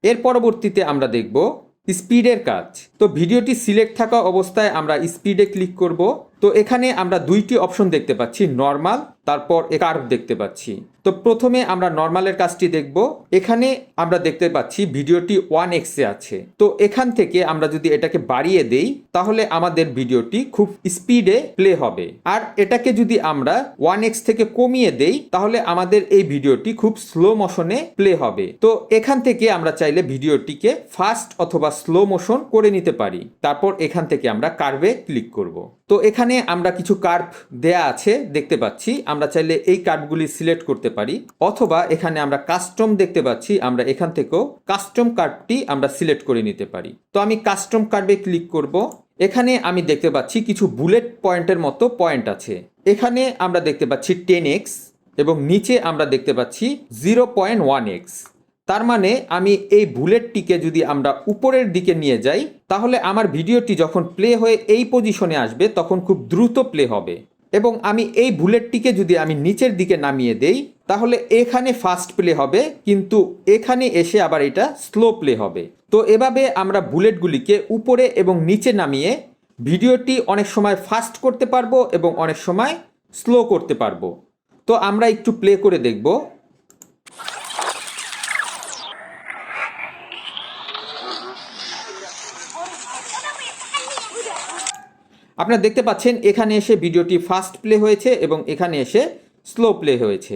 এর পরবর্তীতে আমরা দেখব স্পিডের কাজ। তো ভিডিওটি সিলেক্ট থাকা অবস্থায় আমরা স্পিডে ক্লিক করব। তো এখানে আমরা দুইটি অপশন দেখতে পাচ্ছি, নর্মাল, তারপর কার্ভ দেখতে পাচ্ছি। তো প্রথমে আমরা নর্মালের কাজটি দেখব। এখানে আমরা দেখতে পাচ্ছি ভিডিওটি 1x এ আছে। তো এখান থেকে আমরা যদি এটাকে বাড়িয়ে দেই তাহলে আমাদের ভিডিওটি খুব স্পিডে প্লে হবে। আর এটাকে যদি আমরা 1x থেকে কমিয়ে দেই তাহলে আমাদের এই ভিডিওটি খুব স্লো মোশনে প্লে হবে। তো এখান থেকে আমরা চাইলে ভিডিওটিকে ফাস্ট অথবা স্লো মোশন করে নিতে পারি। তারপর এখান থেকে আমরা কার্ভে ক্লিক করব। তো এখানে আমরা কিছু কার্ভ দেয়া আছে দেখতে পাচ্ছি, আমরা চাইলে এই কার্ভগুলি সিলেক্ট করতে পারি, অথবা এখানে আমরা কাস্টম দেখতে পাচ্ছি, আমরা এখান থেকেও কাস্টম কার্ভটি আমরা সিলেক্ট করে নিতে পারি। তো আমি কাস্টম কার্ভে ক্লিক করব। এখানে আমি দেখতে পাচ্ছি কিছু বুলেট পয়েন্টের মতো পয়েন্ট আছে। এখানে আমরা দেখতে পাচ্ছি 10x এবং নিচে আমরা দেখতে পাচ্ছি 0.1x। তার মানে আমি এই বুলেটটিকে যদি আমরা উপরের দিকে নিয়ে যাই তাহলে আমার ভিডিওটি যখন প্লে হয়ে এই পজিশনে আসবে তখন খুব দ্রুত প্লে হবে। এবং আমি এই বুলেটটিকে যদি আমি নিচের দিকে নামিয়ে দেই তাহলে এখানে ফাস্ট প্লে হবে, কিন্তু এখানে এসে আবার এটা স্লো প্লে হবে। তো এভাবে আমরা বুলেটগুলিকে উপরে এবং নিচে নামিয়ে ভিডিওটি অনেক সময় ফাস্ট করতে পারবো এবং অনেক সময় স্লো করতে পারবো। তো আমরা একটু প্লে করে দেখব। আপনারা দেখতে পাচ্ছেন এখানে এসে ভিডিওটি ফাস্ট প্লে হয়েছে এবং এখানে এসে স্লো প্লে হয়েছে।